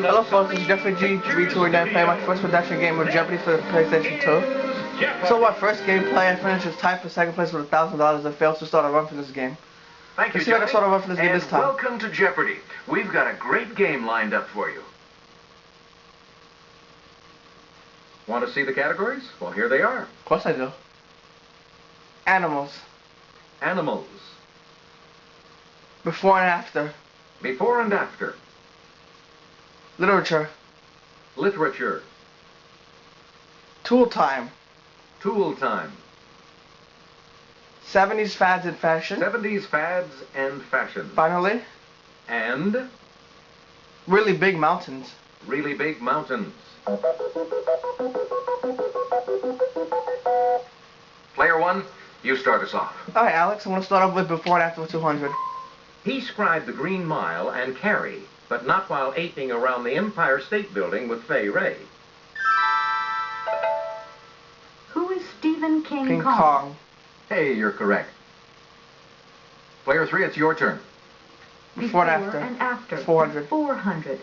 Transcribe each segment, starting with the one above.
Hello folks, it's Jeffrey G329 playing my first production game of Jeopardy for the PlayStation 2. So my first gameplay, I finished as tied for second place with $1,000. I failed to start a run for this game. Thank you, Let's see if I can start a run for this game this time. Welcome to Jeopardy. We've got a great game lined up for you. Want to see the categories? Well, here they are. Of course I do. Animals. Animals. Before and after. Before and after. Literature. Literature. Tool time. Tool time. 70s fads and fashion. 70s fads and fashion. Finally. And really big mountains. Really big mountains. Player one, you start us off. Alright, Alex, I'm going to start off with before and after 200. He scribed the Green Mile and Carrie, but not while aping around the Empire State Building with Fay Ray. Who is Stephen King King Kong? Kong. Hey, you're correct. Player three, it's your turn. Before and after. 400. 400.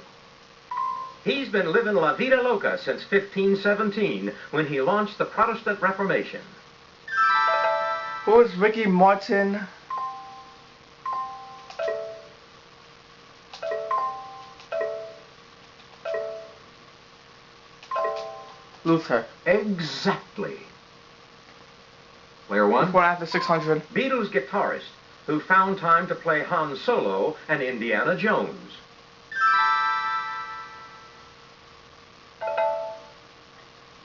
He's been living La Vida Loca since 1517, when he launched the Protestant Reformation. Who is Ricky Martin? Luther. Exactly. Player one. Before and after 600. Beatles guitarist who found time to play Han Solo and Indiana Jones.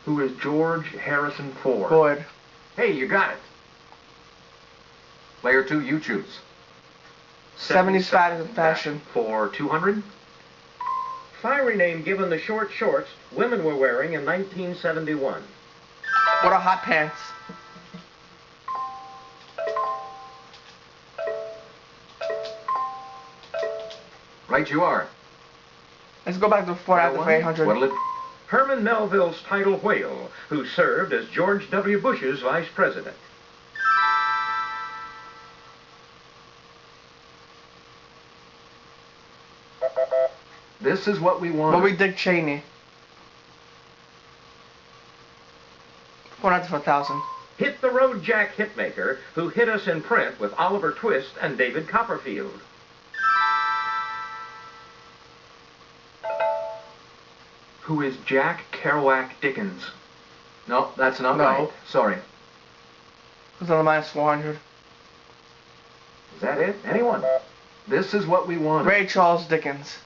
Who is George Harrison Ford? Ford. Hey, you got it. Player two, you choose. 70s fads and fashion. For 200. Fiery name given the short shorts women were wearing in 1971. What are hot pants? Right you are. Let's go back to before and after 800. What'll it? Herman Melville's tidal whale, who served as George W. Bush's vice president. This is what we want. Bobby Dick Cheney. Before and after 1,000. Hit the Road Jack hitmaker, who hit us in print with Oliver Twist and David Copperfield. Who is Jack Kerouac Dickens? No, that's not right. Sorry. Who's on the minus 400? Is that it? Anyone? This is what we want. Ray Charles Dickens.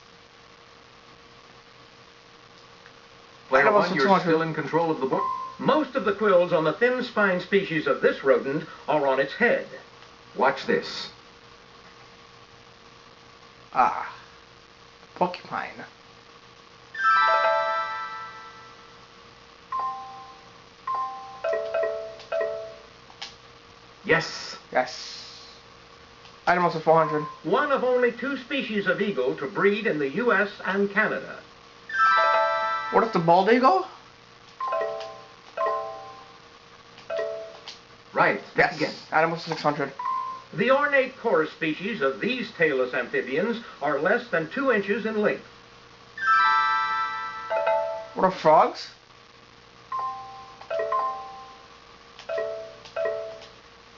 Player one, you're still in control of the book. Most of the quills on the thin spine species of this rodent are on its head. Watch this. Ah. Porcupine. Yes. Yes. Item also 400. One of only two species of eagle to breed in the U.S. and Canada. What is the bald eagle? Right. Yes. Again. Item also 600. The ornate chorus species of these tailless amphibians are less than 2 inches in length. What are frogs?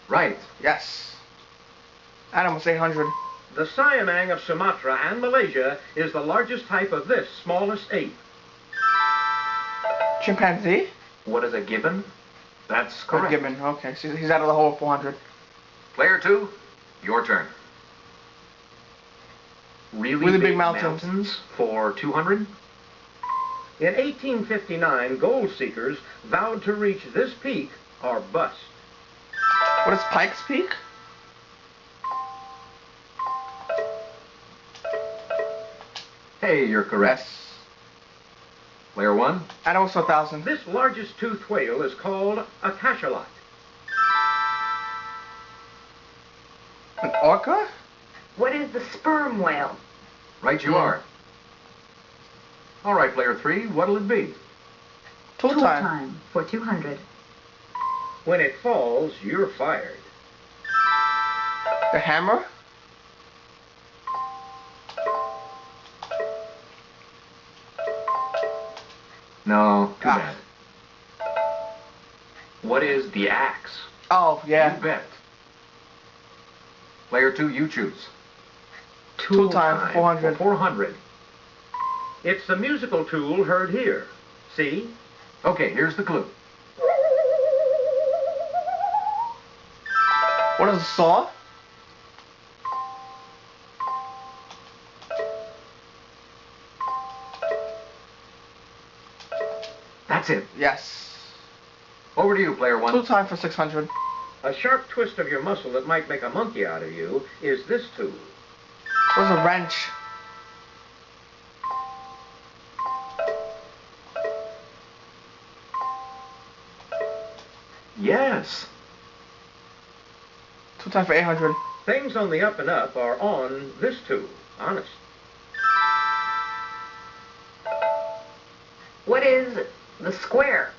Right. Yes. Item was 800. The siamang of Sumatra and Malaysia is the largest type of this smallest ape. Chimpanzee? What is a gibbon? That's correct. A gibbon. Okay, so he's out of the whole 400. Player two, your turn. Really big mountains for 200. In 1859, gold seekers vowed to reach this peak or bust. What is Pikes Peak? Hey, you're correct. Yes. Player one. Item was 1,000. This largest toothed whale is called a cachalot. An orca? What is the sperm whale? Right you are. All right, player three, what'll it be? Tool time. For 200. When it falls, you're fired. The hammer? No, too bad. What is the axe? Oh, yeah. You bet. Player 2, you choose. Tool time, 400. 400. It's the musical tool heard here. See? Okay, here's the clue. What is a saw? That's it. Yes. Over to you, player 1. Tool time for 600. A sharp twist of your muscle that might make a monkey out of you is this tool. What's a wrench? Yes. Tool time for 800. Things on the up and up are on this tool. Honest. What is the square?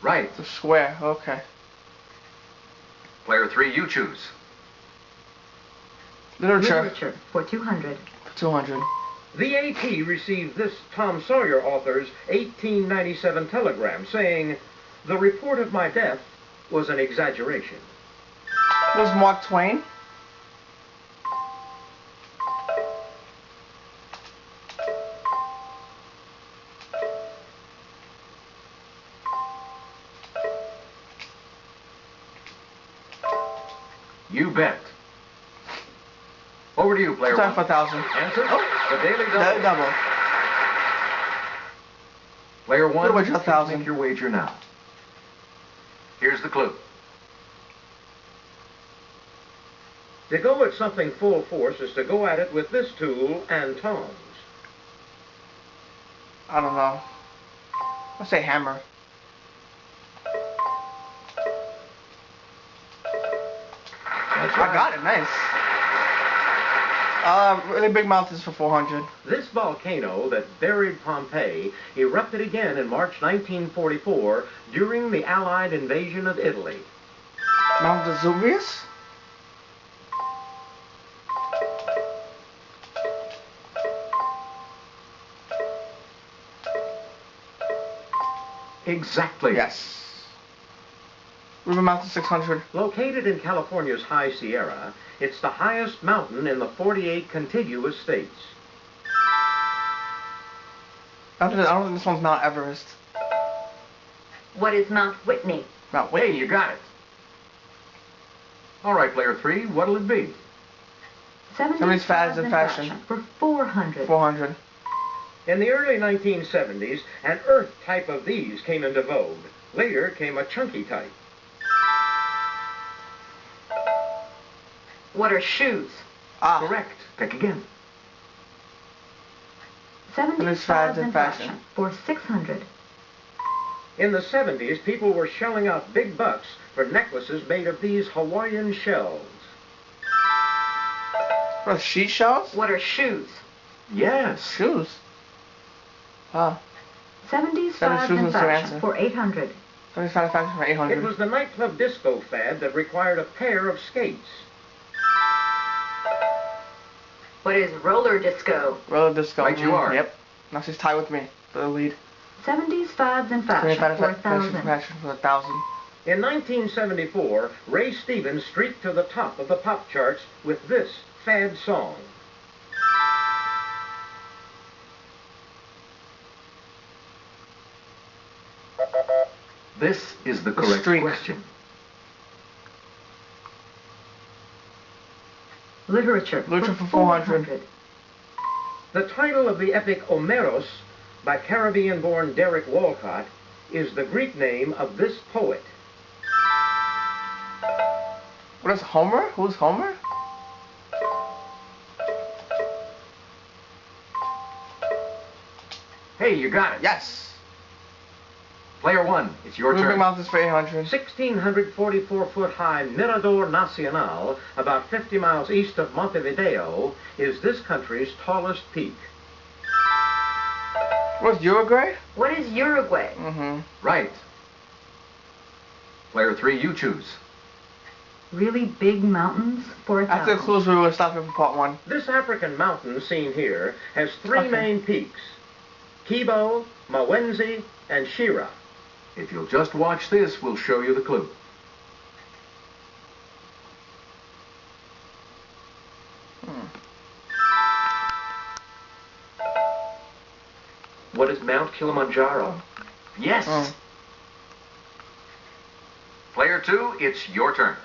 Right. The square, okay. Player 3, you choose. Literature. For 200. For 200. The AP received this Tom Sawyer author's 1897 telegram saying, "The report of my death was an exaggeration." Was Mark Twain? You bet. Over to you, player Time 1. for 1,000. Answer? The Daily Double. Double. Player 1, What about 1,000? make your wager now. Here's the clue. To go at something full force is to go at it with this tool and tongs. I don't know. Let's say hammer. That's I got it, nice. Really big mountains for 400. This volcano that buried Pompeii erupted again in March 1944 during the Allied invasion of Italy. Mount Vesuvius? Exactly. Yes. Ruby Mountain 600. Located in California's High Sierra, it's the highest mountain in the 48 contiguous states. I don't think this one's Mount Everest. What is Mount Whitney? Mount Hey, Whitney. you got it. All right, player 3, what'll it be? 70s fads and fashion. For 400. 400. In the early 1970s, an earth type of these came into vogue. Later came a chunky type. What are shoes? Ah. Correct. Pick again. 70s fads and fashion. For 600. In the 70s, people were shelling out big bucks for necklaces made of these Hawaiian shells. What, sheet shells? What are shoes? Yes. Shoes. Ah. 70s That is fads shoes and and fashion answer. for 800. 75 fashion for 800. It was the nightclub disco fad that required a pair of skates. What is roller disco? Roller disco. Right you are. Yep. Now she's tied with me for the lead. 70s fads and fashion 75 for fashion 1,000. for 1,000. In 1974, Ray Stevens streaked to the top of the pop charts with this fad song. This is the correct streak. question. Literature For 400. The title of the epic Omeros by Caribbean-born Derek Walcott is the Greek name of this poet. What is Homer? Who's Homer? Hey, you got it. Yes. Player 1, it's your Ruby turn. Mountains for 800. 1,644-foot-high Mirador Nacional, about 50 miles east of Montevideo, is this country's tallest peak. What's Uruguay? What is Uruguay? Mm-hmm. Right. Player 3, you choose. Really big mountains for After the 1,000. clues, we will stop here for part 1. This African mountain seen here has 3 Okay. main peaks: Kibo, Mawenzi, and Shira. If you'll just watch this, we'll show you the clue. What is Mount Kilimanjaro? Yes. Oh. Player 2, it's your turn.